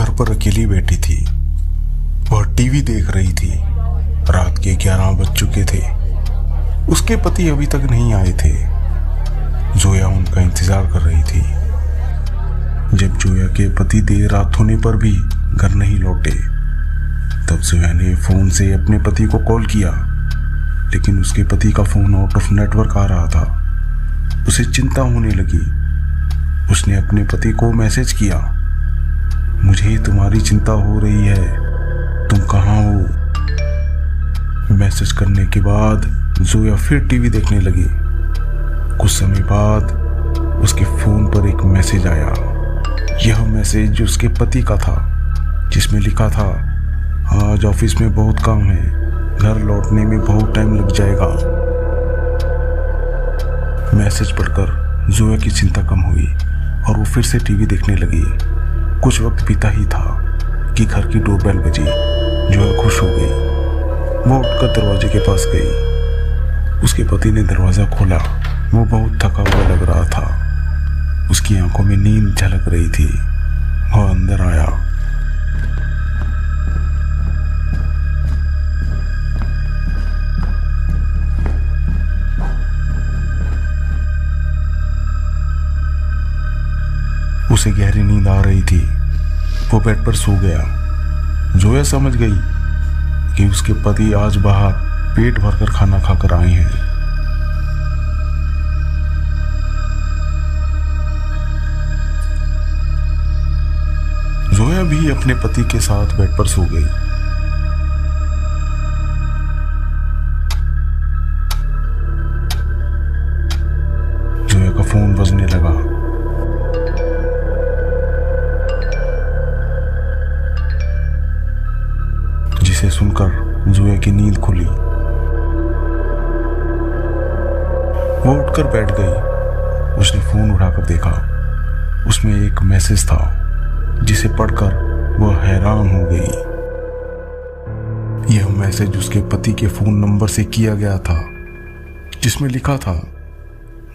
घर पर अकेली बैठी थी। वह टीवी देख रही थी। रात के 11 बज चुके थे। उसके पति अभी तक नहीं आए थे। जोया उनका इंतजार कर रही थी। जब जोया के पति देर रात होने पर भी घर नहीं लौटे, तब जोया ने फोन से अपने पति को कॉल किया, लेकिन उसके पति का फोन आउट ऑफ नेटवर्क आ रहा था। उसे चिंता होने लगी। उसने अपने पति को मैसेज किया, मुझे तुम्हारी चिंता हो रही है, तुम कहाँ हो। मैसेज करने के बाद जोया फिर टीवी देखने लगी। कुछ समय बाद उसके फोन पर एक मैसेज आया। यह मैसेज उसके पति का था, जिसमें लिखा था, आज ऑफिस में बहुत काम है, घर लौटने में बहुत टाइम लग जाएगा। मैसेज पढ़कर जोया की चिंता कम हुई और वो फिर से टीवी देखने लगी। कुछ वक्त बीता ही था कि घर की डोरबेल बजी। जोया खुश हो गई। वो उठकर दरवाजे के पास गई। उसके पति ने दरवाजा खोला। वो बहुत थका हुआ लग रहा था। उसकी आंखों में नींद झलक रही थी। वह अंदर आया। उसे गहरी नींद आ रही थी। वो बेड पर सो गया। जोया समझ गई कि उसके पति आज बाहर पेट भरकर खाना खाकर आए हैं। जोया भी अपने पति के साथ बेड पर सो गई। जोया का फोन बजने लगा। जिसे सुनकर जोया की नींद खुली। वो उठकर बैठ गई। उसने फोन उठाकर देखा। उसमें एक मैसेज था, जिसे पढ़कर वह हैरान हो गई। यह मैसेज उसके पति के फोन नंबर से किया गया था, जिसमें लिखा था,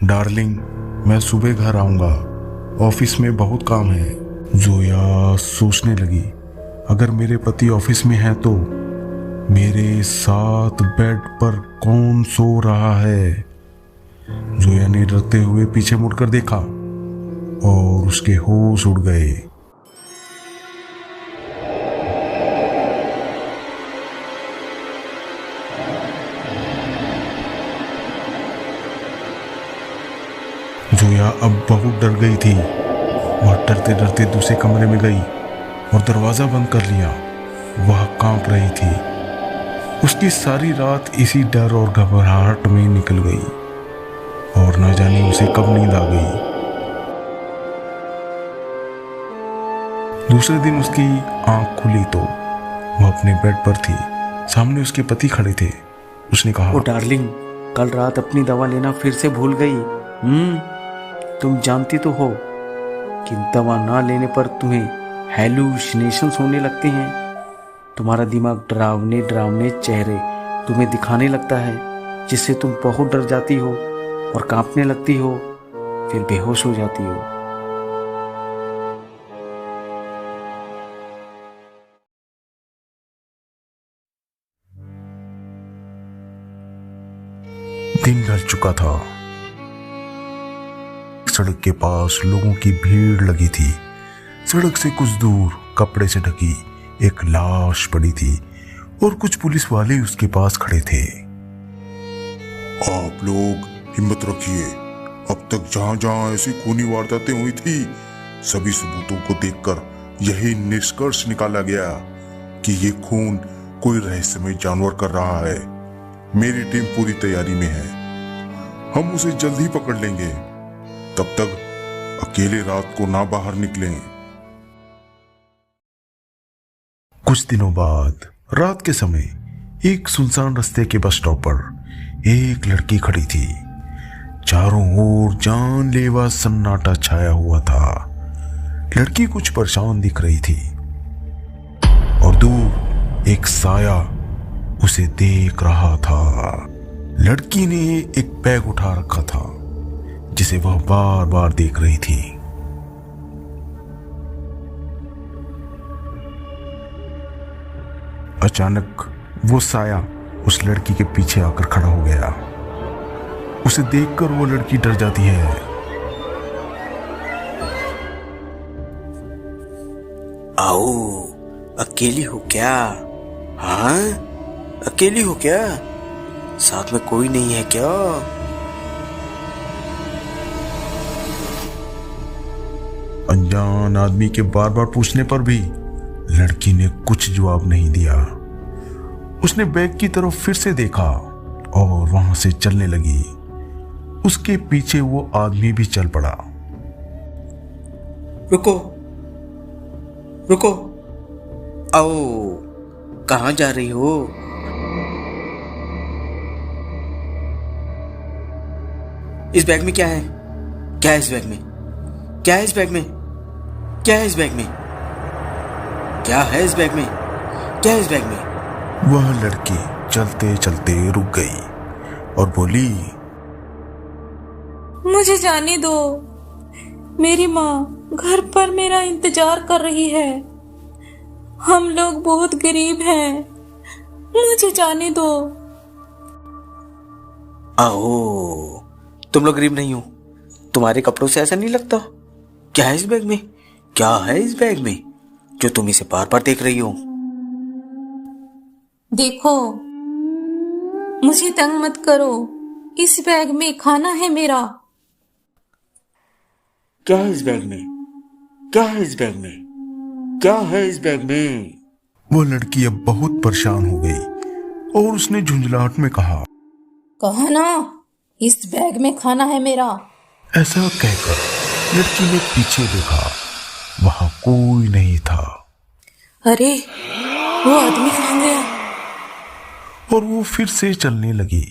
डार्लिंग, मैं सुबह घर आऊंगा, ऑफिस में बहुत काम है। जोया सोचने लगी, अगर मेरे पति ऑफिस में हैं तो मेरे साथ बेड पर कौन सो रहा है। जोया ने डरते हुए पीछे मुड़कर देखा और उसके होश उड़ गए। जोया अब बहुत डर गई थी। वह डरते डरते दूसरे कमरे में गई और दरवाजा बंद कर लिया। वह कांप रही थी। उसकी सारी रात इसी डर और घबराहट में निकल गई और न जाने उसे कब नींद आ गई। दूसरे दिन उसकी आंख खुली तो वह अपने बेड पर थी। सामने उसके पति खड़े थे। उसने कहा, ओ डार्लिंग, कल रात अपनी दवा लेना फिर से भूल गई। तुम जानती तो हो कि दवा ना लेने पर तुम्हें हैलुसिनेशंस होने लगते हैं। तुम्हारा दिमाग डरावने डरावने चेहरे तुम्हें दिखाने लगता है, जिससे तुम बहुत डर जाती हो और कांपने लगती हो, फिर बेहोश हो जाती हो। दिन ढल चुका था। सड़क के पास लोगों की भीड़ लगी थी। सड़क से कुछ दूर कपड़े से ढकी एक लाश पड़ी थी और कुछ पुलिस वाले उसके पास खड़े थे। आप लोग हिम्मत रखिए। अब तक जहां जहां ऐसी खूनी वारदातें हुई थी, सभी सबूतों को देखकर यही निष्कर्ष निकाला गया कि ये खून कोई रहस्यमय जानवर कर रहा है। मेरी टीम पूरी तैयारी में है। हम उसे जल्द ही पकड़ लेंगे। तब तक अकेले रात को ना बाहर निकलें। कुछ दिनों बाद रात के समय एक सुनसान रास्ते के बस स्टॉप पर एक लड़की खड़ी थी। चारों ओर जानलेवा सन्नाटा छाया हुआ था। लड़की कुछ परेशान दिख रही थी और दूर एक साया उसे देख रहा था। लड़की ने एक बैग उठा रखा था, जिसे वह बार बार देख रही थी। अचानक वो साया उस लड़की के पीछे आकर खड़ा हो गया। उसे देखकर वो लड़की डर जाती है। आओ, अकेली हो क्या? हाँ, अकेली हो क्या? साथ में कोई नहीं है क्या? अनजान आदमी के बार बार पूछने पर भी लड़की ने कुछ जवाब नहीं दिया। उसने बैग की तरफ फिर से देखा और वहां से चलने लगी। उसके पीछे वो आदमी भी चल पड़ा। रुको, रुको, आओ, कहाँ जा रही हो? इस बैग में क्या है? क्या है इस बैग में? क्या है इस बैग में? क्या है इस बैग में? क्या है इस बैग में? क्या है इस बैग में? वह लड़की चलते चलते रुक गई और बोली, मुझे जाने दो। मेरी माँ घर पर मेरा इंतजार कर रही है। हम लोग बहुत गरीब हैं। मुझे जाने दो। आओ, तुम लोग गरीब नहीं हो। तुम्हारे कपड़ों से ऐसा नहीं लगता। क्या है इस बैग में? क्या है इस बैग में जो तुम इसे बार बार देख रही हो? देखो, मुझे तंग मत करो। इस बैग में खाना है मेरा। क्या है इस बैग में? क्या है इस बैग में? क्या है इस बैग में? वो लड़की अब बहुत परेशान हो गई और उसने झुंझलाहट में कहा, कहा ना, इस बैग में खाना है मेरा। ऐसा कहकर लड़की ने पीछे देखा। वहां कोई नहीं था अरे, वो आदमी कहाँ गया? और वो फिर से चलने लगी।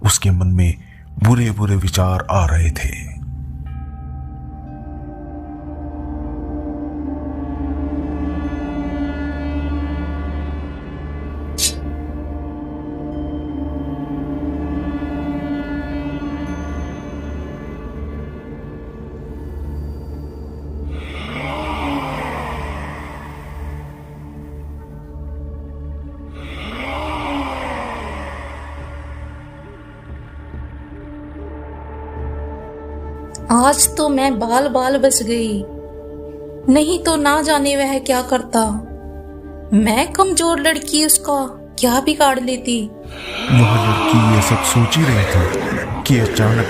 उसके मन में बुरे बुरे विचार आ रहे थे। आज तो मैं बाल बाल बच गई, नहीं तो ना जाने वह क्या करता। मैं कमजोर लड़की उसका क्या बिगाड़ लेती। वह लड़की ये सब सोच ही रही थी कि अचानक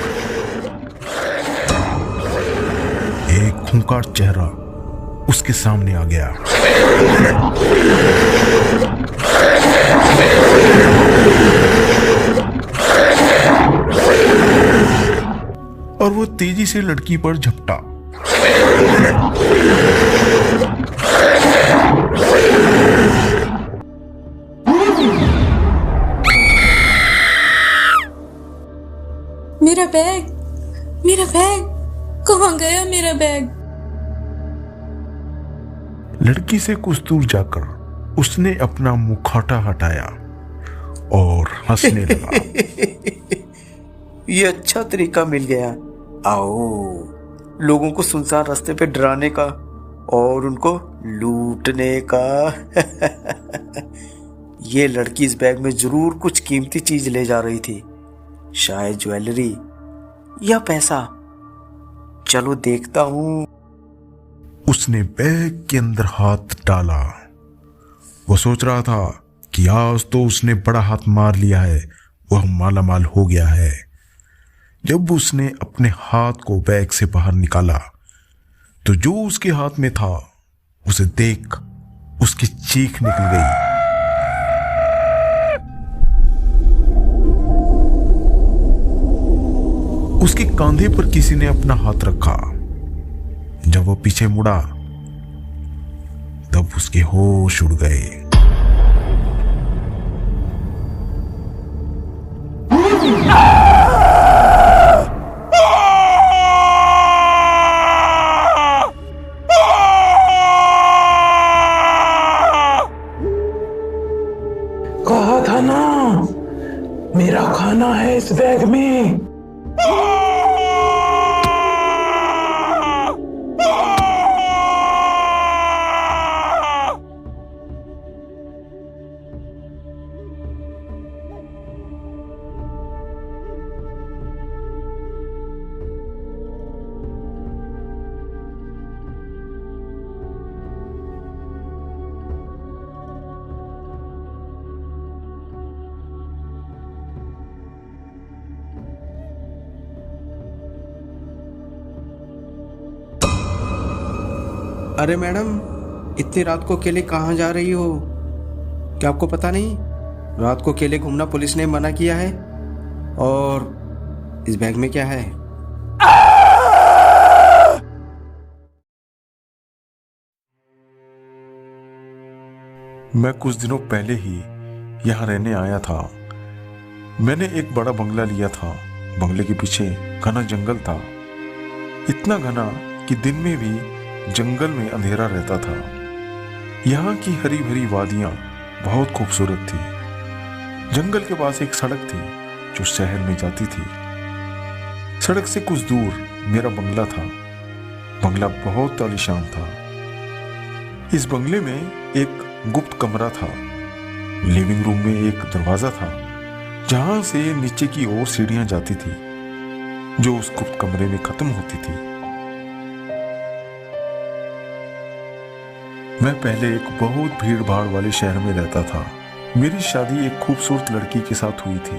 एक खूंखार चेहरा उसके सामने आ गया। और वो तेजी से लड़की पर झपटा। मेरा बैग, मेरा बैग, कहाँ गया मेरा बैग? लड़की से कुछ दूर जाकर उसने अपना मुखौटा हटाया और हंसने लगा। ये अच्छा तरीका मिल गया। आओ, लोगों को सुनसान रास्ते पे डराने का और उनको लूटने का। ये लड़की इस बैग में जरूर कुछ कीमती चीज ले जा रही थी, शायद ज्वेलरी या पैसा। चलो देखता हूं। उसने बैग के अंदर हाथ डाला। वो सोच रहा था कि आज तो उसने बड़ा हाथ मार लिया है, वह मालामाल हो गया है। जब उसने अपने हाथ को बैग से बाहर निकाला तो जो उसके हाथ में था उसे देख उसकी चीख निकल गई। उसके कंधे पर किसी ने अपना हाथ रखा। जब वो पीछे मुड़ा तब उसके होश उड़ गए। कहा था ना, मेरा खाना है इस बैग में। अरे मैडम, इतनी रात को अकेले कहाँ जा रही हो? क्या आपको पता नहीं, रात को अकेले घूमना पुलिस ने मना किया है। और इस बैग में क्या है? मैं कुछ दिनों पहले ही यहाँ रहने आया था। मैंने एक बड़ा बंगला लिया था। बंगले के पीछे घना जंगल था, इतना घना कि दिन में भी जंगल में अंधेरा रहता था। यहाँ की हरी भरी वादियाँ बहुत खूबसूरत थी। जंगल के पास एक सड़क थी जो शहर में जाती थी। सड़क से कुछ दूर मेरा बंगला था। बंगला बहुत आलीशान था। इस बंगले में एक गुप्त कमरा था। लिविंग रूम में एक दरवाजा था जहां से नीचे की ओर सीढ़ियां जाती थी जो उस गुप्त कमरे में खत्म होती थी। मैं पहले एक बहुत भीड़ भाड़ वाले शहर में रहता था। मेरी शादी एक खूबसूरत लड़की के साथ हुई थी।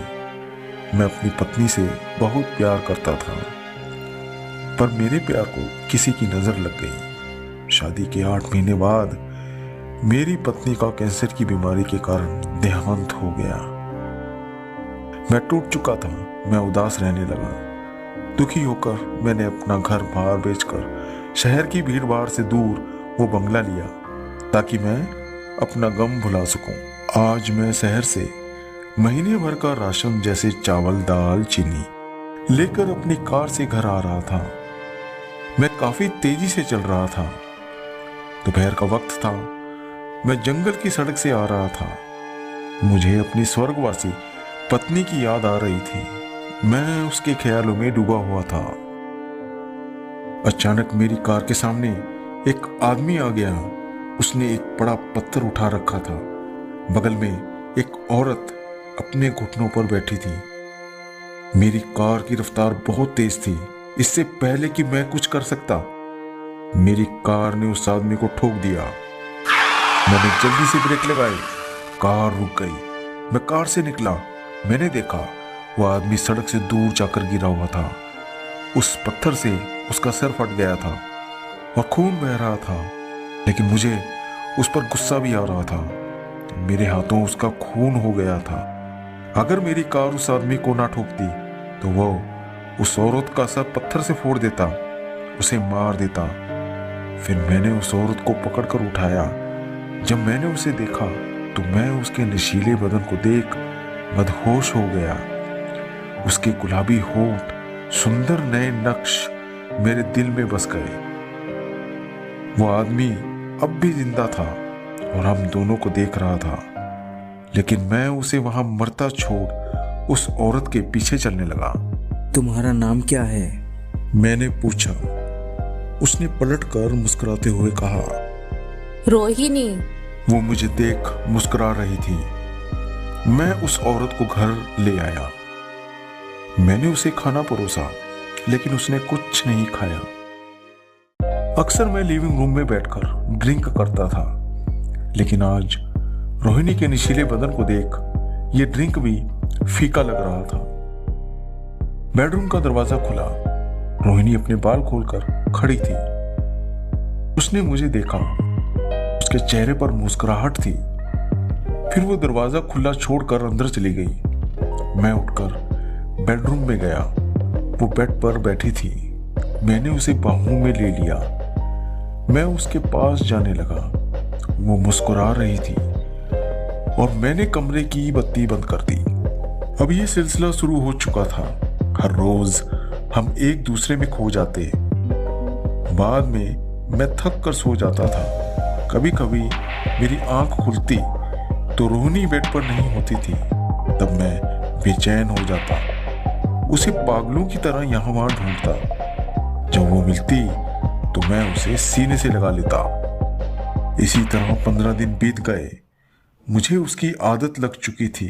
मैं अपनी पत्नी से बहुत प्यार करता था, पर मेरे प्यार को किसी की नजर लग गई। शादी के 8 महीने बाद मेरी पत्नी का कैंसर की बीमारी के कारण देहांत हो गया। मैं टूट चुका था। मैं उदास रहने लगा। दुखी होकर मैंने अपना घर बाहर बेचकर शहर की भीड़ भाड़ से दूर वो बंगला लिया ताकि मैं अपना गम भुला सकूं। आज मैं शहर से महीने भर का राशन जैसे चावल, दाल, चीनी लेकर अपनी कार से घर आ रहा था। मैं काफी तेजी से चल रहा था। दोपहर का वक्त था। मैं जंगल की सड़क से आ रहा था। मुझे अपनी स्वर्गवासी पत्नी की याद आ रही थी। मैं उसके ख्यालों में डूबा हुआ था। अचानक मेरी कार के सामने एक आदमी आ गया। उसने एक बड़ा पत्थर उठा रखा था। बगल में एक औरत अपने घुटनों पर बैठी थी। मेरी कार की रफ्तार बहुत तेज थी। इससे पहले कि मैं कुछ कर सकता, मेरी कार ने उस आदमी को ठोक दिया। मैंने जल्दी से ब्रेक लगाए। कार रुक गई। मैं कार से निकला। मैंने देखा वह आदमी सड़क से दूर जाकर गिरा हुआ था। उस पत्थर से उसका सर फट गया था और खून बह रहा था, लेकिन मुझे उस पर गुस्सा भी आ रहा था। मेरे हाथों उसका खून हो गया था। अगर मेरी कार उस आदमी को ना ठोकती तो वो उस औरत का सर पत्थर से फोड़ देता, उसे मार देता। फिर मैंने उस औरत को पकड़कर उठाया। जब मैंने उसे देखा तो मैं उसके नशीले बदन को देख मदहोश हो गया। उसके गुलाबी होंठ, सुंदर नए नक्श मेरे दिल में बस गए। वो आदमी अब भी जिंदा था और हम दोनों को देख रहा था, लेकिन मैं उसे वहां मरता छोड़ उस औरत के पीछे चलने लगा। तुम्हारा नाम क्या है? मैंने पूछा। उसने पलटकर मुस्कुराते हुए कहा, रोहिणी। वो मुझे देख मुस्कुरा रही थी। मैं उस औरत को घर ले आया। मैंने उसे खाना परोसा, लेकिन उसने कुछ नहीं खाया। अक्सर मैं लिविंग रूम में बैठकर ड्रिंक करता था, लेकिन आज रोहिणी के नशीले बदन को देख ये ड्रिंक भी फीका लग रहा था। बेडरूम का दरवाजा खुला। रोहिणी अपने बाल खोलकर खड़ी थी। उसने मुझे देखा। उसके चेहरे पर मुस्कुराहट थी। फिर वो दरवाजा खुला छोड़कर अंदर चली गई। मैं उठकर बेडरूम में गया। वो बेड पर बैठी थी। मैंने उसे बाहों में ले लिया। मैं उसके पास जाने लगा। वो मुस्कुरा रही थी और मैंने कमरे की बत्ती बंद कर दी। अब ये सिलसिला शुरू हो चुका था। हर रोज हम एक दूसरे में खो जाते। बाद में मैं थक कर सो जाता था। कभी कभी मेरी आंख खुलती तो रोहिणी बेड पर नहीं होती थी। तब मैं बेचैन हो जाता, उसे पागलों की तरह यहाँ वहां ढूंढता। जब वो मिलती तो मैं उसे सीने से लगा लेता। इसी तरह 15 दिन बीत गए। मुझे उसकी आदत लग चुकी थी।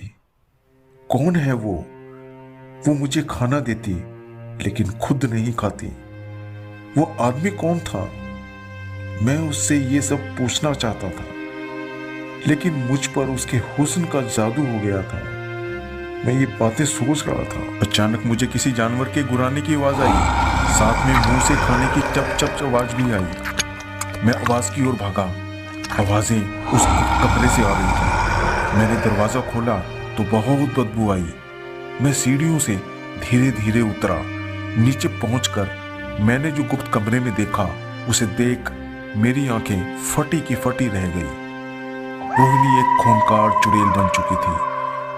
कौन है वो मुझे खाना देती लेकिन खुद नहीं खाती। वो आदमी कौन था? मैं उससे ये सब पूछना चाहता था, लेकिन मुझ पर उसके हुस्न का जादू हो गया था। मैं ये बातें सोच रहा था। अचानक मुझे किसी जानवर के गुर्राने की आवाज आई। साथ में मुंह से खाने की चप चप आवाज भी आई। मैं आवाज की ओर भागा। आवाजें उस कमरे से आ रही थी। मैंने दरवाजा खोला तो बहुत बदबू आई। मैं सीढ़ियों से धीरे धीरे उतरा। नीचे पहुंचकर मैंने जो गुप्त कमरे में देखा उसे देख मेरी आंखें फटी की फटी रह गई। रोहिणी एक खूंखार चुड़ैल बन चुकी थी।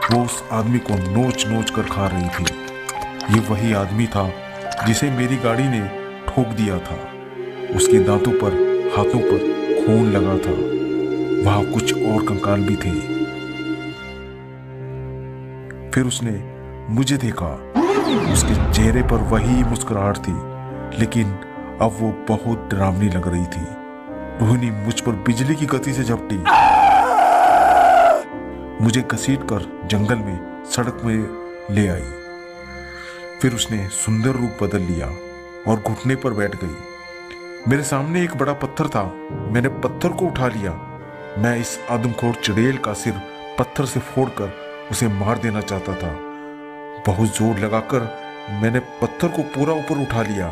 वो उस आदमी को नोच नोच कर खा रही थी। ये वही आदमी था जिसे मेरी गाड़ी ने ठोक दिया था। उसके दांतों पर, हाथों पर खून लगा था। वहां कुछ और कंकाल भी थे। फिर उसने मुझे देखा। उसके चेहरे पर वही मुस्कुराहट थी, लेकिन अब वो बहुत डरावनी लग रही थी। रोहिणी मुझ पर बिजली की गति से झपटी। मुझे घसीटकर जंगल में सड़क में ले आई। फिर उसने सुंदर रूप बदल लिया और घुटने पर बैठ गई। मेरे सामने एक बड़ा पत्थर था। मैंने पत्थर को उठा लिया। मैं इस आदमखोर चुड़ैल का सिर पत्थर से फोड़कर उसे मार देना चाहता था। बहुत जोर लगाकर मैंने पत्थर को पूरा ऊपर उठा लिया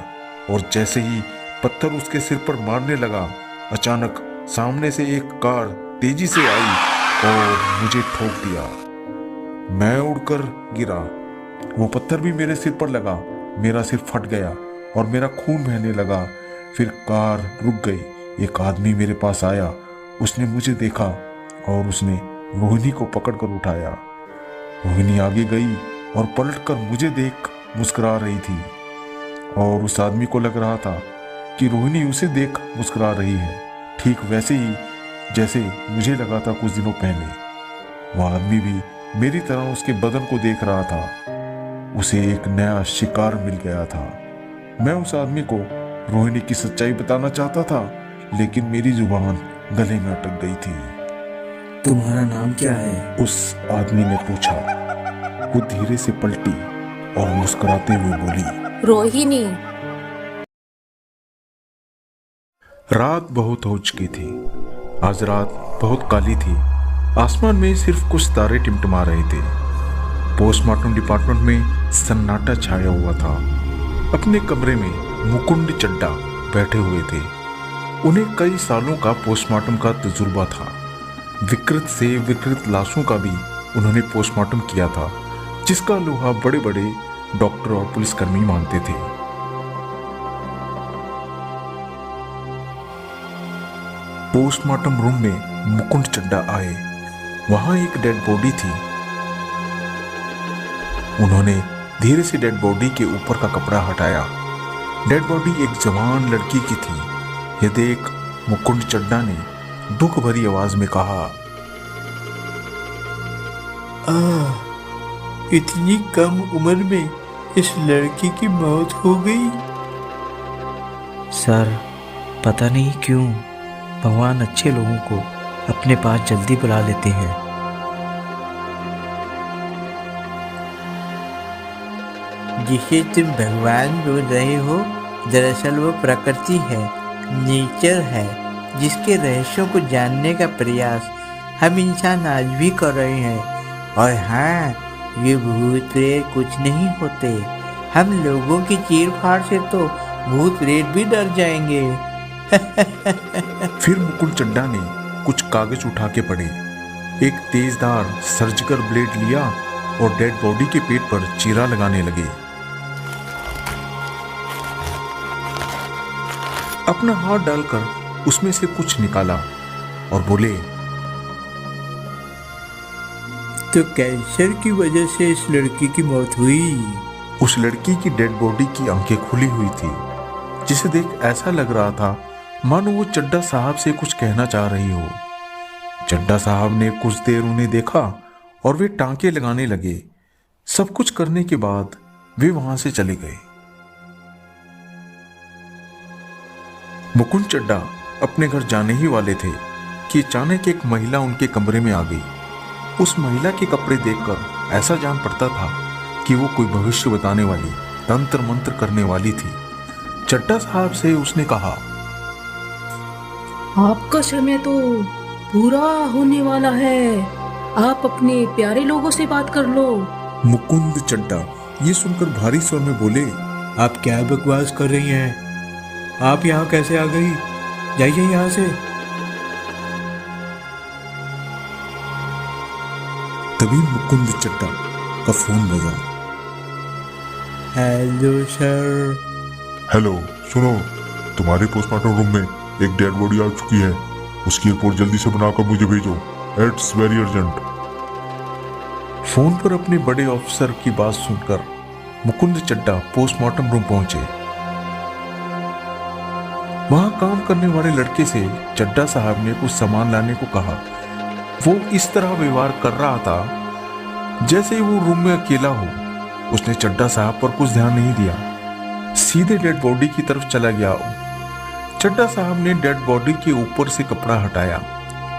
और जैसे ही पत्थर उसके सिर पर मारने लगा, अचानक सामने से एक कार तेजी से आई और मुझे ठोक दिया। मैं उड़कर गिरा। वो पत्थर भी मेरे सिर पर लगा। मेरा सिर फट गया और मेरा खून बहने लगा। फिर कार रुक गई। एक आदमी मेरे पास आया। उसने मुझे देखा और उसने रोहिणी को पकड़कर उठाया। रोहिणी आगे गई और पलटकर मुझे देख मुस्कुरा रही थी और उस आदमी को लग रहा था कि रोहिणी उसे देख मुस्कुरा रही है, ठीक वैसे ही जैसे मुझे लगा था कुछ दिनों पहले। वह आदमी भी मेरी तरह उसके बदन को देख रहा था। उसे एक नया शिकार मिल गया था। मैं उस आदमी को रोहिणी की सच्चाई बताना चाहता था, लेकिन मेरी जुबान गले में अटक गई थी। तुम्हारा नाम क्या है? उस आदमी ने पूछा। वो धीरे से पलटी और मुस्कुराते हुए बोली, रोहिणी। रात बहुत हो चुकी थी। आज रात बहुत काली थी। आसमान में सिर्फ कुछ तारे टिमटिमा रहे थे। पोस्टमार्टम डिपार्टमेंट में सन्नाटा छाया हुआ था। अपने कमरे में मुकुंद चड्डा बैठे हुए थे। उन्हें कई सालों का पोस्टमार्टम का तजुर्बा था। विकृत से विकृत लाशों का भी उन्होंने पोस्टमार्टम किया था, जिसका लोहा बड़े बड़े डॉक्टर और पुलिसकर्मी मानते थे। पोस्टमार्टम रूम में मुकुंद चड्डा आए। वहां एक डेड बॉडी थी। उन्होंने धीरे से डेड बॉडी के ऊपर का कपड़ा हटाया। डेड बॉडी एक जवान लड़की की थी। यह देख मुकुंद चड्डा ने दुख भरी आवाज में कहा, इतनी कम उम्र में इस लड़की की मौत हो गई। सर, पता नहीं क्यों भगवान अच्छे लोगों को अपने पास जल्दी बुला लेते हैं। जिसे तुम भगवान बोल रहे हो, दरअसल वो प्रकृति है, नेचर है, जिसके रहस्यों को जानने का प्रयास हम इंसान आज भी कर रहे हैं। और हाँ, ये भूत प्रेत कुछ नहीं होते। हम लोगों की चीर फाड़ से तो भूत प्रेत भी डर जाएंगे। फिर मुकुंद चड्डा ने कुछ कागज उठा के पढ़े। एक तेजधार सर्जिकल ब्लेड लिया और डेड बॉडी के पेट पर चीरा लगाने लगे। अपना हाथ डालकर उसमें से कुछ निकाला और बोले, तो कैंसर की वजह से इस लड़की की मौत हुई। उस लड़की की डेड बॉडी की आंखें खुली हुई थी, जिसे देख ऐसा लग रहा था मानो वो चड्डा साहब से कुछ कहना चाह रही हो। चड्डा साहब ने कुछ देर उन्हें देखा और वे टांके लगाने लगे। सब कुछ करने के बाद वे वहां से चले गए। मुकुंद चड्डा अपने घर जाने ही वाले थे कि अचानक एक महिला उनके कमरे में आ गई। उस महिला के कपड़े देखकर ऐसा जान पड़ता था कि वो कोई भविष्य बताने वाली, तंत्र मंत्र करने वाली थी। चड्डा साहब से उसने कहा, आपका समय तो पूरा होने वाला है। आप अपने प्यारे लोगों से बात कर लो। मुकुंद चड्डा ये सुनकर भारी स्वर में बोले, आप क्या बकवास कर रही हैं? आप यहाँ कैसे आ गई? जाइए यहाँ से। तभी मुकुंद चड्डा का फोन बजा। Hello sir. हेलो, सुनो, तुम्हारे पोस्टमार्टम रूम में एक डेड बॉडी आ चुकी है। उसकी रिपोर्ट जल्दी से बनाकर मुझे भेजो। It's very urgent. फोन पर अपने बड़े ऑफिसर की बात सुनकर मुकुंद चड्डा पोस्टमार्टम रूम पहुंचे। वहां काम करने वाले लड़के से चड्डा साहब ने कुछ सामान लाने को कहा। वो इस तरह व्यवहार कर रहा था जैसे ही वो रूम में अकेला हो। उसने चड्डा साहब पर कुछ ध्यान नहीं दिया, सीधे डेड बॉडी की तरफ चला गया। चड्डा साहब ने डेड बॉडी के ऊपर से कपड़ा हटाया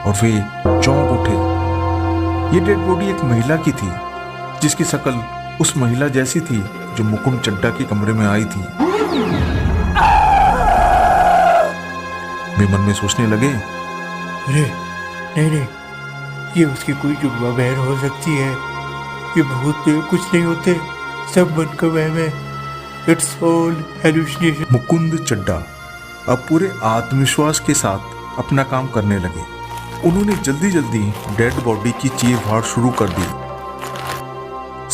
और वे चौंक उठे। ये डेड बॉडी एक महिला की थी, जिसकी शक्ल उस महिला जैसी थी जो मुकुंद चड्डा के कमरे में आई थी। वे मन में सोचने लगे, अरे नहीं, ये उसकी कोई जुड़वा बहन हो सकती है। ये भूत कुछ नहीं होते, सब मन का वहम है। It's all hallucination. Mukund Chadda अब पूरे आत्मविश्वास के साथ अपना काम करने लगे। उन्होंने जल्दी जल्दी डेड बॉडी की चीर-फाड़ शुरू कर दी।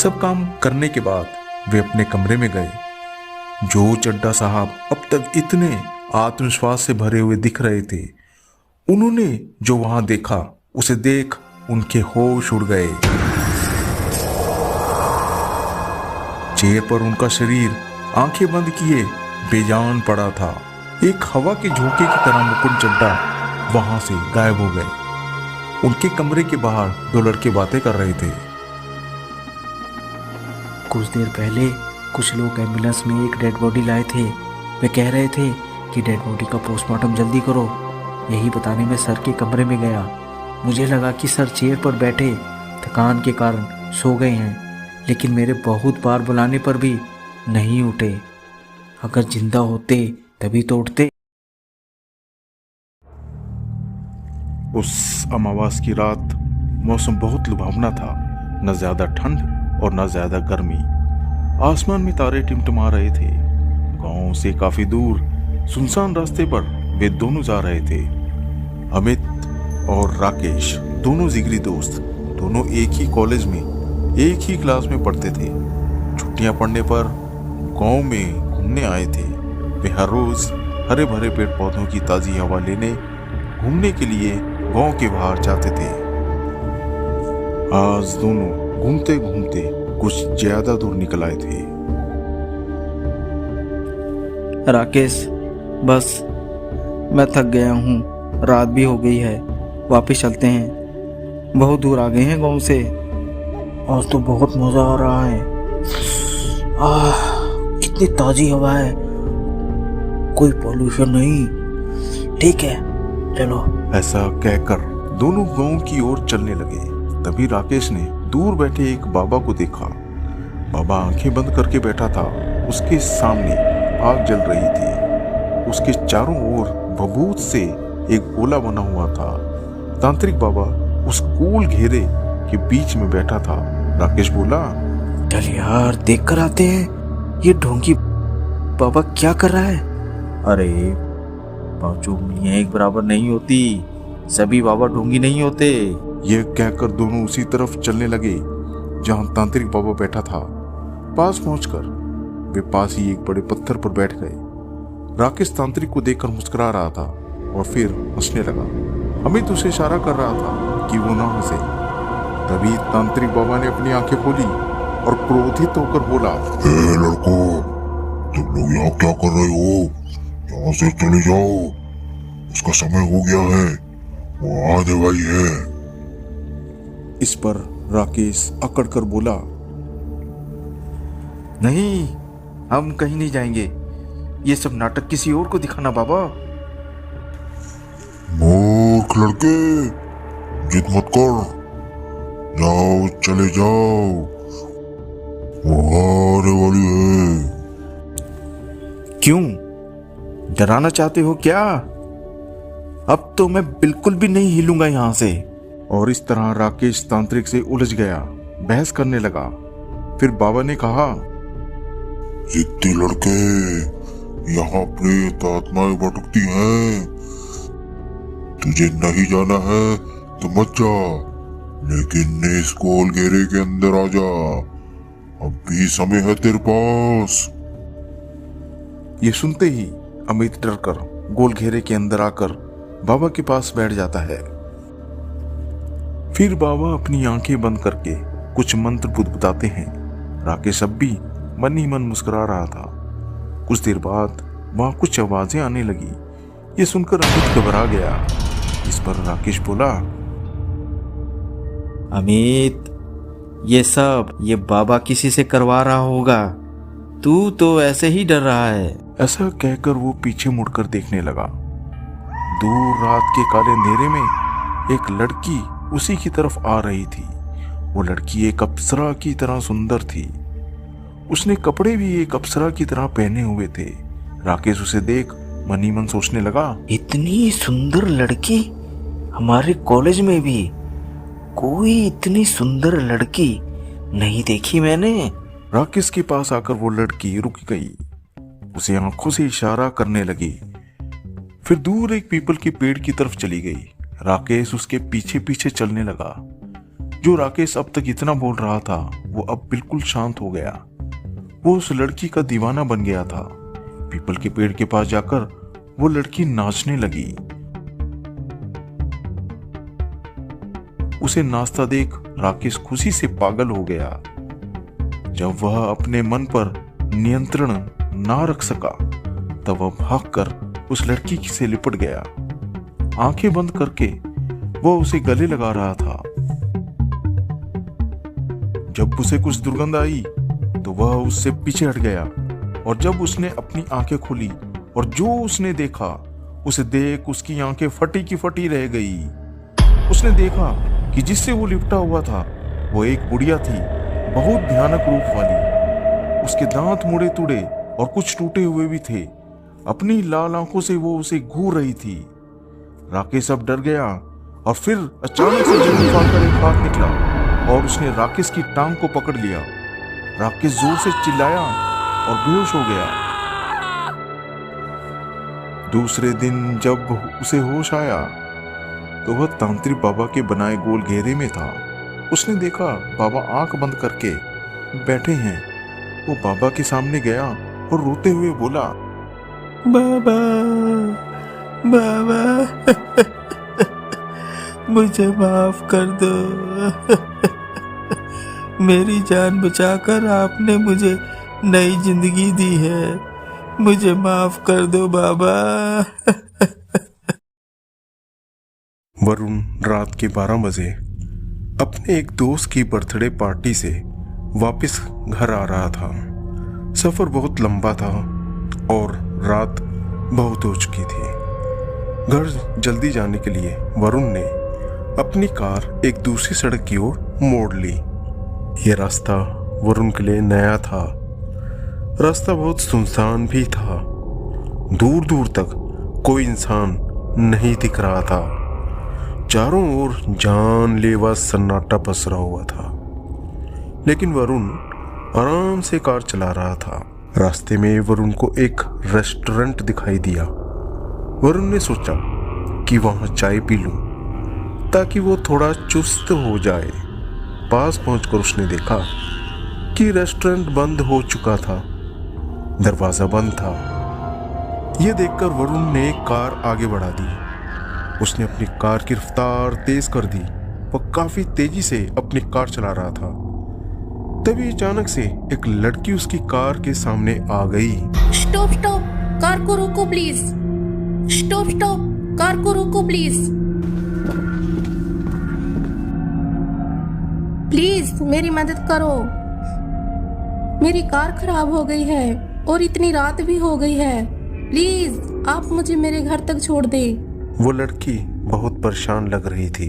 सब काम करने के बाद वे अपने कमरे में गए। जो चड्डा साहब अब तक इतने आत्मविश्वास से भरे हुए दिख रहे थे, उन्होंने जो वहां देखा उसे देख उनके होश उड़ गए। चेयर पर उनका शरीर आंखें बंद किए बेजान पड़ा था। एक हवा के झोंके की तरह मुकुंद चड्डा वहां से गायब हो गए। उनके कमरे के बाहर दो लड़के बातें कर रहे थे। कुछ देर पहले कुछ लोग एम्बुलेंस में एक डेड बॉडी लाए थे। वे कह रहे थे कि डेड बॉडी का पोस्टमार्टम जल्दी करो। यही बताने में सर के कमरे में गया। मुझे लगा कि सर चेयर पर बैठे थकान के कारण सो गए हैं, लेकिन मेरे बहुत बार बुलाने पर भी नहीं उठे। अगर जिंदा होते तभी तो उठते। उस अमावस की रात मौसम बहुत लुभावना था। न ज्यादा ठंड और न ज्यादा गर्मी। आसमान में तारे टिमटिमा रहे थे। गांव से काफी दूर सुनसान रास्ते पर वे दोनों जा रहे थे। अमित और राकेश दोनों जिगरी दोस्त, दोनों एक ही कॉलेज में एक ही क्लास में पढ़ते थे। छुट्टियां पड़ने पर गांव में घूमने आए थे। वे हर रोज हरे भरे पेड़ पौधों की ताजी हवा लेने घूमने के लिए गांव के बाहर जाते थे। आज दोनों घूमते घूमते कुछ ज्यादा दूर निकल आए थे। राकेश, बस मैं थक गया हूँ, रात भी हो गई है, वापस चलते हैं। बहुत दूर आ गए हैं गांव से। आज तो बहुत मजा आ रहा है। कितनी ताजी हवा है, कोई पॉल्यूशन नहीं। ठीक है, चलो। ऐसा कहकर दोनों गांव की ओर चलने लगे। तभी राकेश ने दूर बैठे एक बाबा को देखा। बाबा आंखें बंद करके बैठा था। उसके सामने आग जल रही थी। उसके चारों ओर भभूत से एक गोला बना हुआ था। तांत्रिक बाबा उस गोल घेरे के बीच में बैठा था। राकेश बोला, चल यार, देख कर आते हैं ये ढोंगी बाबा क्या कर रहा है। अरे, पांचों उंगलियां एक बराबर नहीं होती, सभी बाबा ढोंगी नहीं होते। यह कहकर दोनों उसी तरफ चलने लगे जहां तांत्रिक बाबा बैठा था। पास पहुंचकर वे पास ही एक बड़े पत्थर पर बैठ गए। राकेश तांत्रिक को देखकर मुस्कुरा रहा था और फिर हंसने लगा। अमित उसे इशारा कर रहा था कि वो ना हंसे। तभी तांत्रिक बाबा ने अपनी आंखें खोली और क्रोधित होकर बोला, ए लड़कों, तुम लोग यहाँ क्या कर रहे हो? यहाँ से चले जाओ, उसका समय हो गया है, वो आने वाली है। इस पर राकेश अकड़ कर बोला, नहीं, हम कहीं नहीं जाएंगे। ये सब नाटक किसी और को दिखाना बाबा। मूर्ख लड़के, जिद मत कर, जाओ चले जाओ, वो आने वाली है। क्यों, डराना चाहते हो क्या? अब तो मैं बिल्कुल भी नहीं हिलूंगा यहाँ से। और इस तरह राकेश तांत्रिक से उलझ गया, बहस करने लगा। फिर बाबा ने कहा, जिद्दी लड़के, यहाँ प्रेत आत्माएं भटकती हैं, तुझे नहीं जाना है तो मत जा, लेकिन इस गोल घेरे के अंदर आ जा, अब भी समय है तेरे पास। ये सुनते ही अमित डरकर गोल घेरे के अंदर आकर बाबा के पास बैठ जाता है। फिर बाबा अपनी आंखें बंद करके कुछ मंत्र बुदबुदाते हैं। राकेश अब भी मन ही मन मुस्कुरा रहा था। कुछ देर बाद वहां कुछ आवाजें आने लगी। ये सुनकर अमित घबरा गया। इस पर राकेश बोला, अमित, ये बाबा किसी से करवा रहा होगा। तू तो ऐसे ही डर रहा है। ऐसा कहकर वो पीछे मुड़कर देखने लगा। दूर रात के काले अंधेरे में एक लड़की उसी की तरफ आ रही थी। वो लड़की एक अप्सरा की तरह सुंदर थी। उसने कपड़े भी एक अप्सरा की तरह पहने हुए थे। राकेश उसे देख मन ही मन सोचने लगा, इतनी सुंदर लड़की हमारे कॉलेज में भी कोई इतनी सुंदर लड़की नहीं देखी मैंने। राकेश के पास आकर वो लड़की रुक गई। उसे आंखों से इशारा करने लगी। फिर दूर एक पीपल के पेड़ की तरफ चली गई। राकेश उसके पीछे पीछे चलने लगा। जो राकेश अब तक इतना बोल रहा था वो अब बिल्कुल शांत हो गया। वो उस लड़की का दीवाना बन गया था। पीपल के पेड़ के पास जाकर वो लड़की नाचने लगी। उसे नाचता देख राकेश खुशी से पागल हो गया। जब वह अपने मन पर नियंत्रण ना रख सका तब वह भागकर उस लड़की से लिपट गया। आंखें बंद करके वह उसे गले लगा रहा था। जब उसे कुछ दुर्गंध आई तो वह उससे पीछे हट गया और जब उसने अपनी आंखें खोली और जो उसने देखा उसे देख उसकी आंखें फटी की फटी रह गई। उसने देखा कि जिससे वो लिपटा हुआ था वो एक बुढ़िया थी, बहुत भयानक रूप वाली। उसके दांत मुड़े तुड़े और कुछ टूटे हुए भी थे। अपनी लाल आंखों से वो उसे घूर रही थी। राकेश अब डर गया और फिर अचानक से जमीन फाड़कर एक हाथ निकला और उसने राकेश की टांग को पकड़ लिया। राकेश जोर से चिल्लाया और बेहोश हो गया। दूसरे दिन जब उसे होश आया तो वह तांत्रिक बाबा के बनाए गोल घेरे में था। उसने देखा बाबा आंख बंद करके बैठे हैं। वो बाबा के सामने गया और रोते हुए बोला, बाबा बाबा मुझे माफ कर दो। मेरी जान बचाकर आपने मुझे नई जिंदगी दी है। मुझे माफ कर दो बाबा। वरुण रात के 12 बजे अपने एक दोस्त की बर्थडे पार्टी से वापस घर आ रहा था। सफर बहुत लंबा था और रात बहुत हो चुकी थी। घर जल्दी जाने के लिए वरुण ने अपनी कार एक दूसरी सड़क की ओर मोड़ ली। यह रास्ता वरुण के लिए नया था। रास्ता बहुत सुनसान भी था। दूर दूर तक कोई इंसान नहीं दिख रहा था। चारों ओर जानलेवा सन्नाटा पसरा हुआ था। लेकिन वरुण आराम से कार चला रहा था। रास्ते में वरुण को एक रेस्टोरेंट दिखाई दिया। वरुण ने सोचा कि वहां चाय पी लूं ताकि वो थोड़ा चुस्त हो जाए। पास पहुंचकर उसने देखा कि रेस्टोरेंट बंद हो चुका था। दरवाजा बंद था। यह देखकर वरुण ने कार आगे बढ़ा दी। उसने अपनी कार की रफ्तार तेज कर दी। वह काफी तेजी से अपनी कार चला रहा था। तभी अचानक से एक लड़की उसकी कार के सामने आ गई। स्टॉप स्टॉप, कार को रोको प्लीज। स्टॉप स्टॉप, कार को रोको प्लीज। प्लीज मेरी मदद करो। मेरी कार खराब हो गई है और इतनी रात भी हो गई है। प्लीज आप मुझे मेरे घर तक छोड़ दे। वो लड़की बहुत परेशान लग रही थी।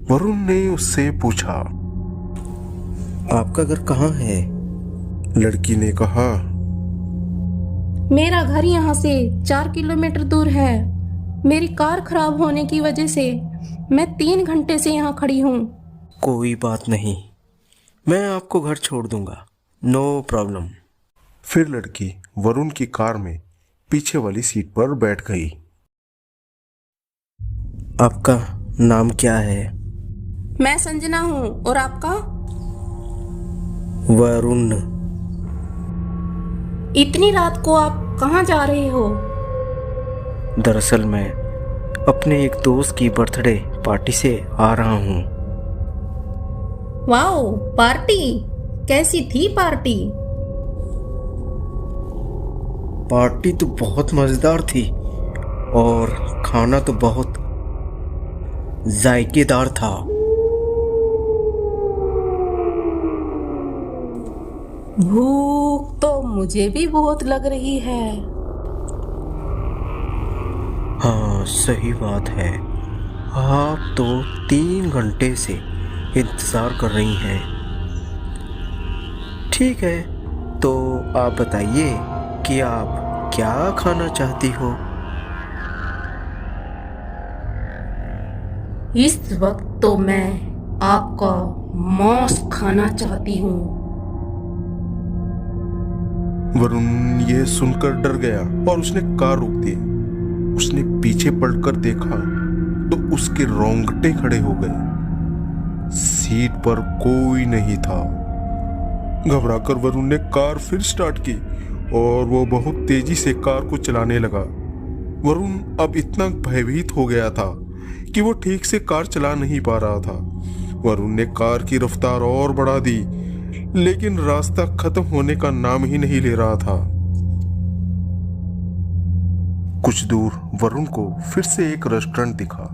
वरुण ने उससे पूछा, आपका घर कहाँ है? लड़की ने कहा, मेरा घर यहाँ से 4 किलोमीटर दूर है। मेरी कार खराब होने की वजह से मैं 3 घंटे से यहाँ खड़ी हूँ। कोई बात नहीं, मैं आपको घर छोड़ दूंगा, नो प्रॉब्लम। फिर लड़की वरुण की कार में पीछे वाली सीट पर बैठ गई। आपका नाम क्या है? मैं संजना हूँ, और आपका? वरुण। इतनी रात को आप कहाँ जा रहे हो? दरअसल मैं अपने एक दोस्त की बर्थडे पार्टी से आ रहा हूँ। वाओ, पार्टी कैसी थी पार्टी? पार्टी तो बहुत मज़ेदार थी और खाना तो बहुत जायकेदार था। भूख तो मुझे भी बहुत लग रही है। हाँ, सही बात है। आप तो 3 घंटे से इंतज़ार कर रही हैं। ठीक है, तो आप बताइए कि आप क्या खाना चाहती हो? इस वक्त तो मैं आपका मांस खाना चाहती हूँ। वरुण ये सुनकर डर गया और उसने कार रोक दी। उसने पीछे पलटकर देखा तो उसके रोंगटे खड़े हो गए। सीट पर कोई नहीं था। घबराकर वरुण ने कार फिर स्टार्ट की और वो बहुत तेजी से कार को चलाने लगा। वरुण अब इतना भयभीत हो गया था कि वो ठीक से कार चला नहीं पा रहा था। वरुण ने कार की रफ्तार और बढ़ा दी, लेकिन रास्ता खत्म होने का नाम ही नहीं ले रहा था। कुछ दूर वरुण को फिर से एक रेस्टोरेंट दिखा।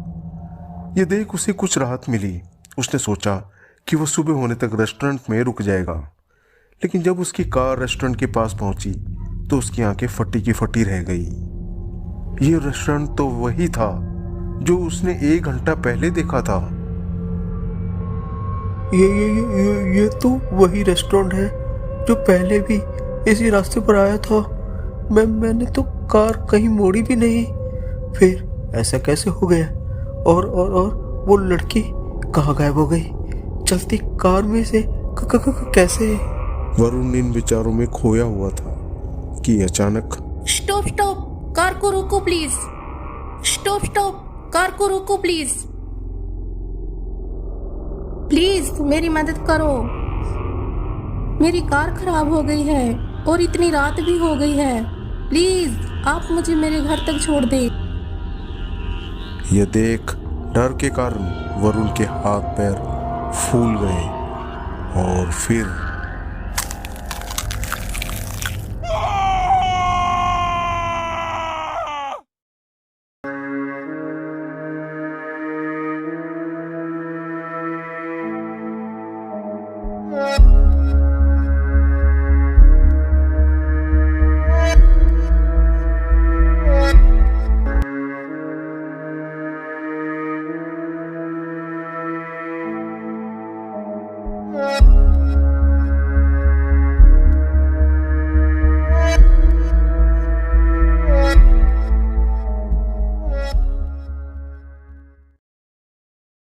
ये देख उसे कुछ राहत मिली। उसने सोचा कि वो सुबह होने तक रेस्टोरेंट में रुक जाएगा, लेकिन जब उसकी कार रेस्टोरेंट के पास पहुंची तो उसकी आंखें फटी की फटी रह गई। ये रेस्टोरेंट तो वही था जो उसने 1 घंटा पहले देखा था। ये तो वही रेस्टोरेंट है जो पहले भी इसी रास्ते पर आया था। मैंने तो कार कहीं मोड़ी भी नहीं। फिर ऐसा कैसे हो गया? और वो लड़की कहाँ गायब हो गई? चलती कार में से कैसे? वरुण इन विचारों में खोया हुआ था कि अचानक स्टॉप स्टॉप, कार को रोको प्लीज। स्टॉप स्टॉप, कार को रोको प्लीज। प्लीज मेरी मदद करो। मेरी कार खराब हो गई है और इतनी रात भी हो गई है। प्लीज आप मुझे मेरे घर तक छोड़ दे। यह देख डर के कारण वरुण के हाथ पैर फूल गए और फिर